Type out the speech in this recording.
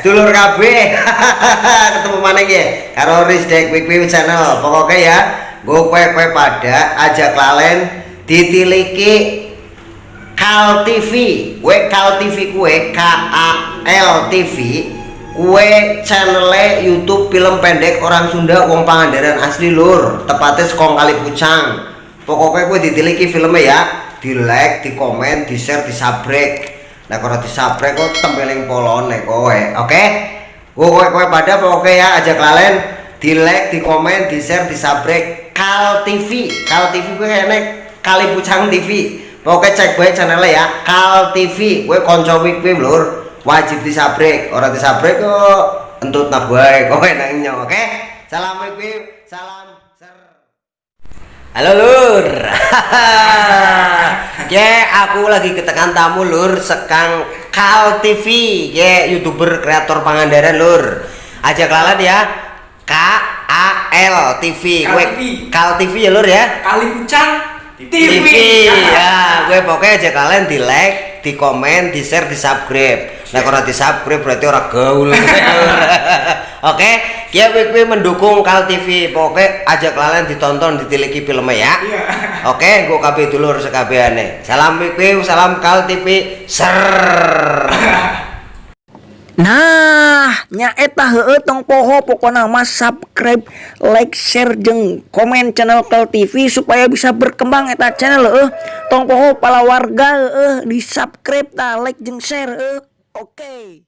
sedulur kabeh. Ketemu mana ya? Karo Risdek Quick Channel. Pokoknya ya, gue pada ajak lalen ditiliki Kal TV. Kal TV kue KAL TV. Kue channel YouTube film pendek orang Sunda wong Pangandaran asli lur. Tepatnya sekong kali pucang. Pokoknya gue ditiliki filmnya ya. Di like, di komen, di share, di subscribe. Nah kalau di subscribe kok tempeling polone kowe, oke? Kowe pada pokoknya ya ajak lalen di like, di komen, di share, di subscribe Kal TV. Kal TV gue enek Kali Pucang TV. Pokoknya cek gue channelnya ya Kal TV. Gue konco wik lur wajib di subscribe. Orang di subscribe kok entut nak gue kowe nangnya, oke? Salam wik, salam ser. Halo lur. Ya aku lagi ketekan tamu lur sekang Kal TV ya YouTuber kreator Pangandaran lur. Ajak lalat ya KAL TV. Kal TV ya lur ya. Kali Pucang TV. Ya, gue pokoknya ajak kalian di like, di komen, di share, di subscribe. Nah kalau di subscribe berarti orang gaul. Oke, ya gue mendukung Kal TV. Pokoknya ajak kalian ditonton, ditiliki filmnya ya. Oke, gue kabeh dulur sekabehane. Salam gue, salam Kal TV. Ser. Nah, nyaeta heueuh tong poho pokona mah subscribe, like, share jeung komen channel Kal TV supaya bisa berkembang eta channel tong poho pala warga di subscribe, like jeung share Oke.